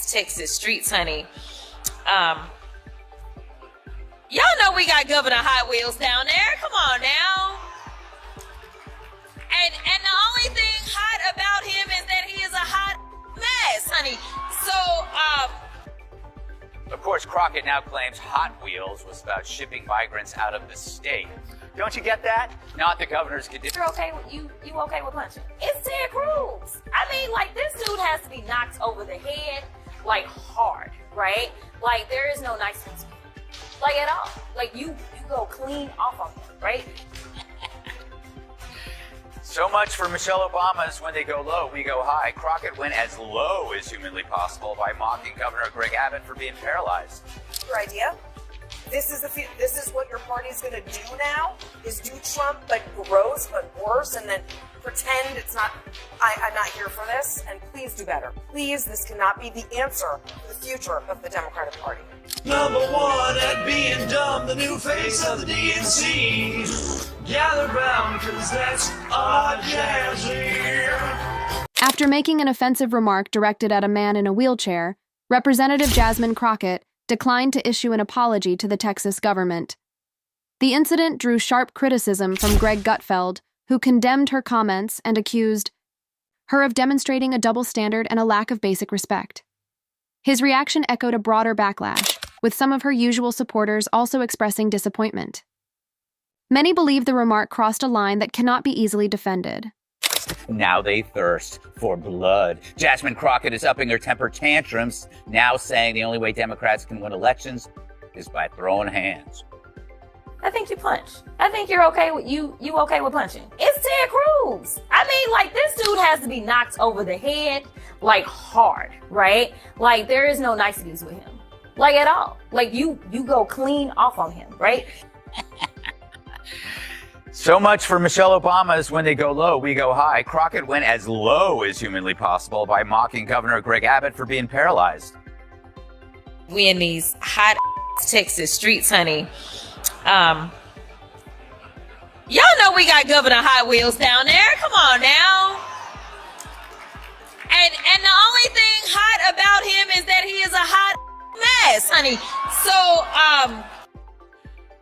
Texas streets, honey. Y'all know we got Governor Hot Wheels down there. Come on now. And the only thing hot about him is that he is a hot mess, honey. So, Of course, Crockett now claims Hot Wheels was about shipping migrants out of the state. Don't you get that? Not the governor's condition. you're okay with you okay with punching? It's Ted Cruz. I mean, like, this dude has to be knocked over the head, like, hard, right? Like, there is no niceness, like, at all. Like, you go clean off of him, right? So much for Michelle Obama's when they go low, we go high. Crockett went as low as humanly possible by mocking Governor Greg Abbott for being paralyzed. Your idea? This is what your party's going to do now, is do Trump, but gross, but worse, and then pretend it's not, I'm not here for this, and please do better. Please, this cannot be the answer for the future of the Democratic Party. Number one at being dumb, the new face of the DNC. Gather round, cause that's our Jasmine. After making an offensive remark directed at a man in a wheelchair, Representative Jasmine Crockett declined to issue an apology to the Texas government. The incident drew sharp criticism from Greg Gutfeld, who condemned her comments and accused her of demonstrating a double standard and a lack of basic respect. His reaction echoed a broader backlash, with some of her usual supporters also expressing disappointment. Many believe the remark crossed a line that cannot be easily defended. Now they thirst for blood. Jasmine Crockett is upping her temper tantrums, now saying the only way Democrats can win elections is by throwing hands. I think you punch. I think you're okay with you okay with punching. It's Ted Cruz. I mean, like, this dude has to be knocked over the head, like, hard, right? Like, there is no niceties with him, like, at all. Like, you go clean off on him, right? So much for Michelle Obama's when they go low, we go high. Crockett went as low as humanly possible by mocking Governor Greg Abbott for being paralyzed. We in these hot Texas streets, honey. Y'all know we got Governor Hot Wheels down there. Come on now. And the only thing hot about him is that he is a hot mess, honey. So,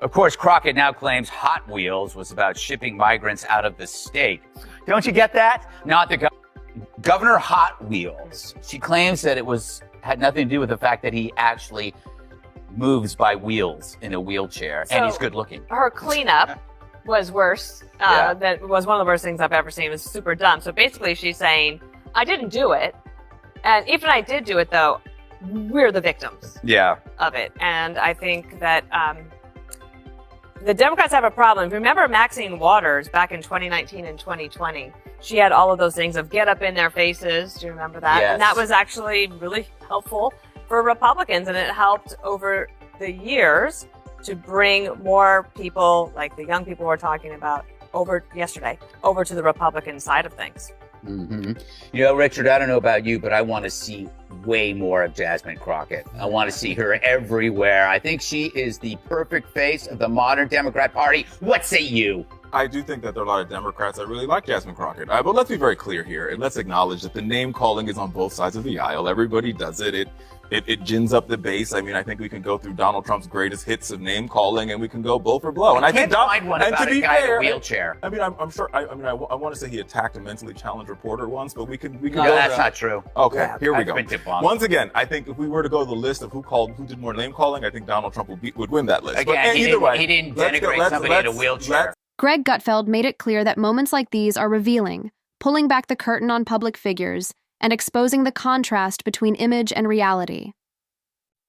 Of course, Crockett now claims Hot Wheels was about shipping migrants out of the state. Don't you get that? Not the Governor Hot Wheels. She claims that it had nothing to do with the fact that he actually moves by wheels in a wheelchair, and he's good looking. Her cleanup was worse. That was one of the worst things I've ever seen. It was super dumb. So basically she's saying, I didn't do it. And even I did do it, though, we're the victims of it. And I think that the Democrats have a problem. Remember Maxine Waters back in 2019 and 2020? She had all of those things of get up in their faces. Do you remember that? Yes. And that was actually really helpful for Republicans. And it helped over the years to bring more people, like the young people we're talking about, over to the Republican side of things. Mm-hmm. You know, Richard, I don't know about you, but I want to see way more of Jasmine Crockett. I want to see her everywhere. I think she is the perfect face of the modern Democrat Party. What say you? I do think that there are a lot of Democrats that really like Jasmine Crockett. But let's be very clear here, and let's acknowledge that the name calling is on both sides of the aisle. Everybody does it. It gins up the base. I mean, I think we can go through Donald Trump's greatest hits of name calling, and we can go blow for blow. And I can't think find one about a guy in a wheelchair. I mean, I'm sure. I want to say he attacked a mentally challenged reporter once, but we can. No, that's not true. Okay, here we go. Debunked. Once again, I think if we were to go to the list of who did more name calling, I think Donald Trump would win that list. Again, he didn't denigrate somebody in a wheelchair. Greg Gutfeld made it clear that moments like these are revealing, pulling back the curtain on public figures and exposing the contrast between image and reality.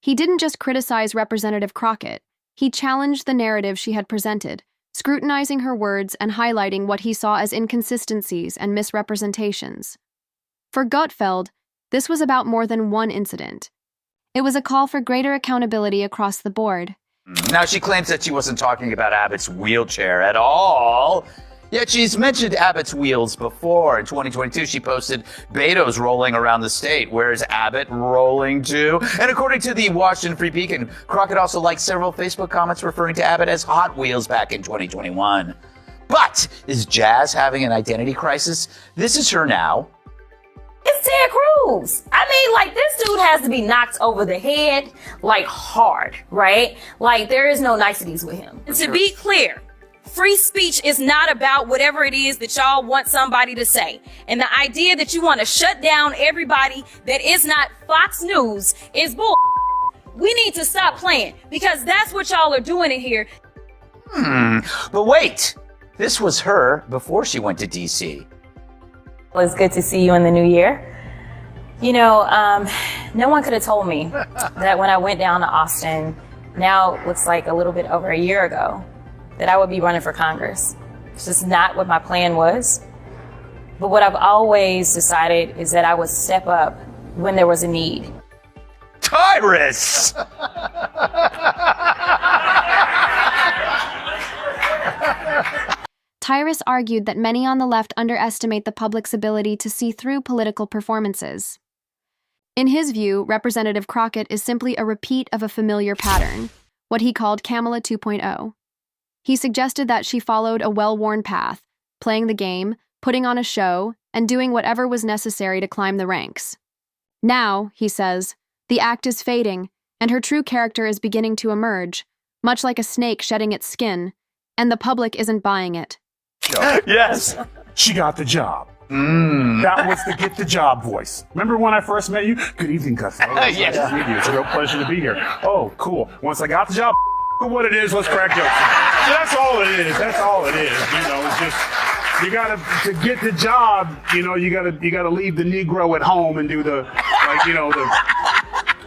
He didn't just criticize Representative Crockett, he challenged the narrative she had presented, scrutinizing her words and highlighting what he saw as inconsistencies and misrepresentations. For Gutfeld, this was about more than one incident. It was a call for greater accountability across the board. Now, she claims that she wasn't talking about Abbott's wheelchair at all. Yet she's mentioned Abbott's wheels before. In 2022, she posted Beto's rolling around the state. Where's Abbott rolling to? And according to the Washington Free Beacon, Crockett also liked several Facebook comments referring to Abbott as Hot Wheels back in 2021. But is Jazz having an identity crisis? This is her now. It's Ted Cruz. I mean, like, this dude dude has to be knocked over the head, like hard, right? Like there is no niceties with him. And to be clear, free speech is not about whatever it is that y'all want somebody to say. And the idea that you want to shut down everybody that is not Fox News is bull. We need to stop playing because that's what y'all are doing in here. But wait, this was her before she went to D.C. Well, it's good to see you in the new year. You know, no one could have told me that when I went down to Austin, now it looks like a little bit over a year ago, that I would be running for Congress. It's just not what my plan was. But what I've always decided is that I would step up when there was a need. Tyrus! Tyrus argued that many on the left underestimate the public's ability to see through political performances. In his view, Representative Crockett is simply a repeat of a familiar pattern, what he called Kamala 2.0. He suggested that she followed a well-worn path, playing the game, putting on a show, and doing whatever was necessary to climb the ranks. Now, he says, the act is fading, and her true character is beginning to emerge, much like a snake shedding its skin, and the public isn't buying it. Yes. She got the job. That was the get the job voice. Remember when I first met you? Good evening, Gutfeld. Yes. Nice to meet you. It's a real pleasure to be here. Oh, cool. Once I got the job, what it is, let's crack jokes. That's all it is. That's all it is. You know, it's just you gotta to get the job. You know, you gotta leave the Negro at home and do the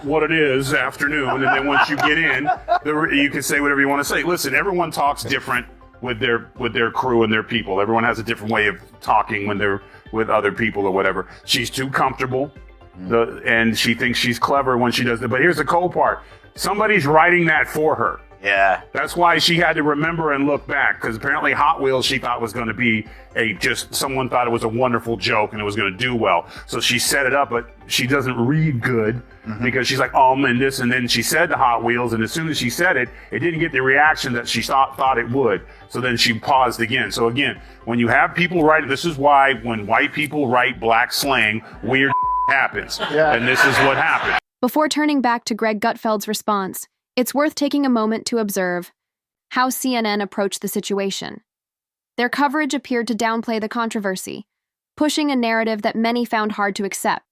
what it is afternoon, and then once you get in, you can say whatever you want to say. Listen, everyone talks different with their crew and their people. Everyone has a different way of talking when they're with other people or whatever. She's too comfortable, and she thinks she's clever when she does it. But here's the cold part: somebody's writing that for her. Yeah. That's why she had to remember and look back, because apparently Hot Wheels she thought was going to be someone thought it was a wonderful joke and it was going to do well. So she set it up, but she doesn't read good because she's like, and this, and then she said the Hot Wheels, and as soon as she said it, it didn't get the reaction that she thought it would. So then she paused again. So again, when you have people write, this is why when white people write black slang, weird happens. Yeah. And this is what happened. Before turning back to Greg Gutfeld's response, it's worth taking a moment to observe how CNN approached the situation. Their coverage appeared to downplay the controversy, pushing a narrative that many found hard to accept.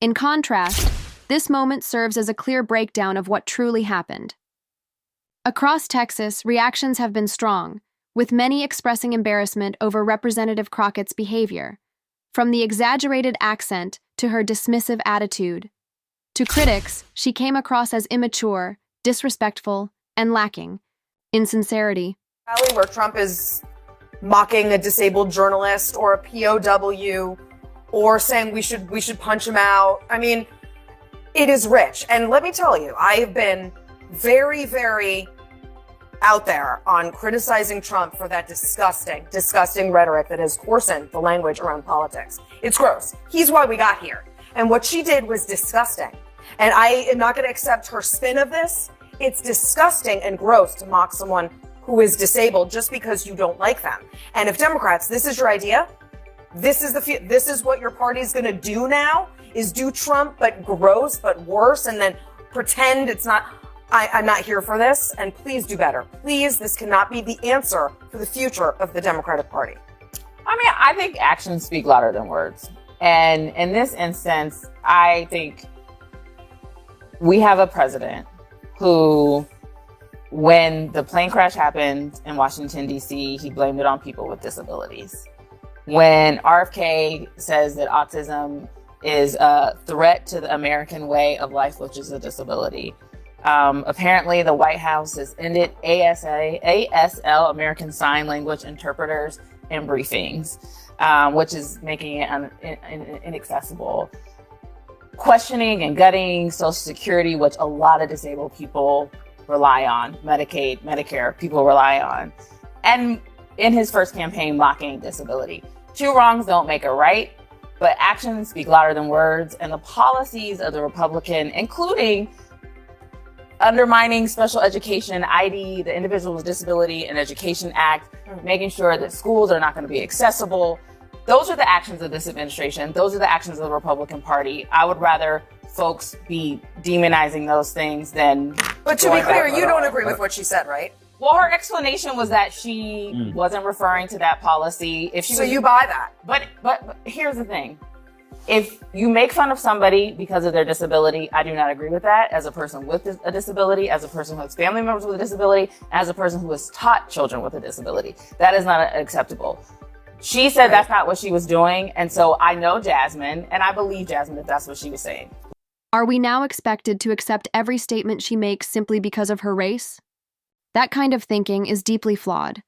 In contrast, this moment serves as a clear breakdown of what truly happened. Across Texas, reactions have been strong, with many expressing embarrassment over Representative Crockett's behavior, from the exaggerated accent to her dismissive attitude. To critics, she came across as immature, disrespectful, and lacking in sincerity. Rally where Trump is mocking a disabled journalist or a POW or saying we should punch him out. I mean, it is rich. And let me tell you, I have been very, very out there on criticizing Trump for that disgusting rhetoric that has coarsened the language around politics. It's gross. He's why we got here. And what she did was disgusting. And I am not going to accept her spin of this. It's disgusting and gross to mock someone who is disabled just because you don't like them. And if Democrats, this is your idea, this is what your party is going to do now, is do Trump, but gross, but worse, and then pretend it's not, I'm not here for this, and please do better. Please, this cannot be the answer for the future of the Democratic Party. I mean, I think actions speak louder than words. And in this instance, I think we have a president who, when the plane crash happened in Washington, D.C., he blamed it on people with disabilities. When RFK says that autism is a threat to the American way of life, which is a disability. Apparently, the White House has ended ASL, American Sign Language interpreters, in briefings, which is making it inaccessible. Questioning and gutting Social Security, which a lot of disabled people rely on, Medicaid, Medicare, people rely on. And in his first campaign, mocking disability. Two wrongs don't make a right, but actions speak louder than words, and the policies of the Republican, including undermining special education, ID, the Individuals with Disability and Education Act, making sure that schools are not going to be accessible. Those are the actions of this administration. Those are the actions of the Republican Party. I would rather folks be demonizing those things than. But to be clear, you don't agree with what she said, right? Well, her explanation was that she wasn't referring to that policy. If she So was, you buy that? but here's the thing. If you make fun of somebody because of their disability, I do not agree with that. As a person with a disability, as a person who has family members with a disability, as a person who has taught children with a disability, that is not acceptable. She said that's not what she was doing. And so I know Jasmine, and I believe Jasmine if that's what she was saying. Are we now expected to accept every statement she makes simply because of her race? That kind of thinking is deeply flawed.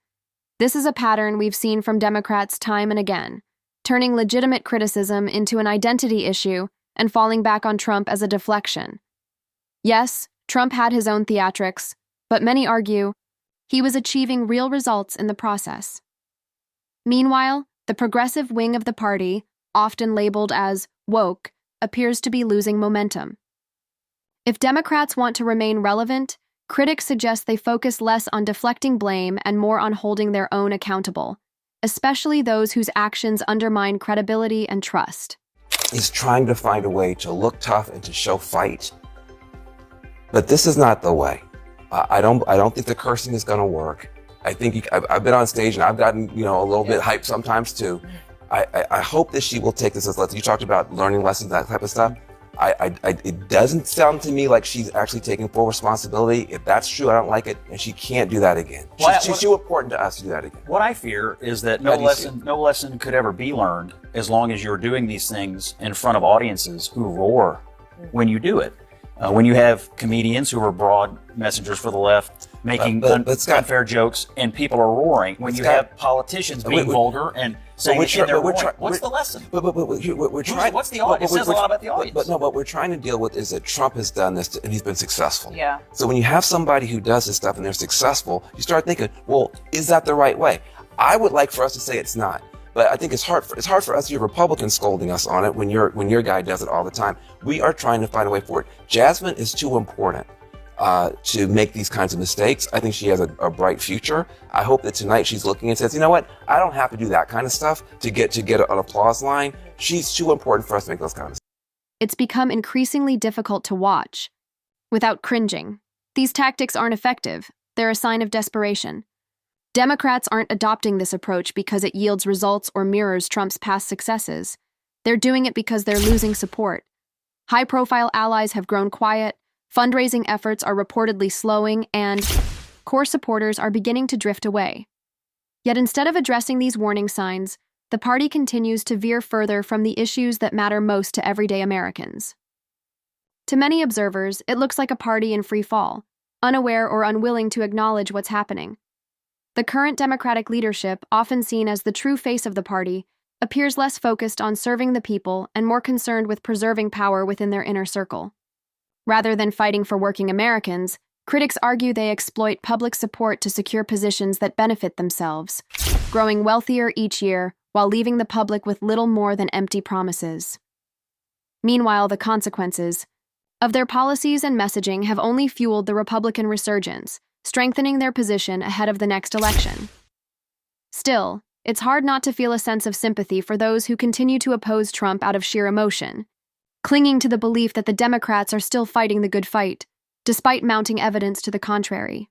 This is a pattern we've seen from Democrats time and again, turning legitimate criticism into an identity issue and falling back on Trump as a deflection. Yes, Trump had his own theatrics, but many argue he was achieving real results in the process. Meanwhile, the progressive wing of the party, often labeled as woke, appears to be losing momentum. If Democrats want to remain relevant, critics suggest they focus less on deflecting blame and more on holding their own accountable, especially those whose actions undermine credibility and trust. He's trying to find a way to look tough and to show fight. But this is not the way. I don't think the cursing is going to work. I think I've been on stage and I've gotten, a little bit hyped sometimes too. I hope that she will take this as lessons. You talked about learning lessons, that type of stuff. It doesn't sound to me like she's actually taking full responsibility. If that's true, I don't like it, and she can't do that again. She's too important to us to do that again. What I fear is that no lesson could ever be learned as long as you're doing these things in front of audiences who roar when you do it. When you have comedians who are broad messengers for the left making unfair jokes and people are roaring, when you have politicians being vulgar and saying it in their voice, what's the lesson? We're trying. What's the audience? It says a lot about the audience. But what we're trying to deal with is that Trump has done this and he's been successful. Yeah. So when you have somebody who does this stuff and they're successful, you start thinking, well, is that the right way? I would like for us to say it's not. But I think it's hard for us, you Republicans, scolding us on it when your guy does it all the time. We are trying to find a way forward. Jasmine is too important to make these kinds of mistakes. I think she has a bright future. I hope that tonight she's looking and says, you know what? I don't have to do that kind of stuff to get an applause line. She's too important for us to make those kinds of. It's become increasingly difficult to watch without cringing. These tactics aren't effective. They're a sign of desperation. Democrats aren't adopting this approach because it yields results or mirrors Trump's past successes. They're doing it because they're losing support. High-profile allies have grown quiet, fundraising efforts are reportedly slowing, and core supporters are beginning to drift away. Yet instead of addressing these warning signs, the party continues to veer further from the issues that matter most to everyday Americans. To many observers, it looks like a party in free fall, unaware or unwilling to acknowledge what's happening. The current Democratic leadership, often seen as the true face of the party, appears less focused on serving the people and more concerned with preserving power within their inner circle. Rather than fighting for working Americans, critics argue they exploit public support to secure positions that benefit themselves, growing wealthier each year while leaving the public with little more than empty promises. Meanwhile, the consequences of their policies and messaging have only fueled the Republican resurgence, strengthening their position ahead of the next election. Still, it's hard not to feel a sense of sympathy for those who continue to oppose Trump out of sheer emotion, clinging to the belief that the Democrats are still fighting the good fight, despite mounting evidence to the contrary.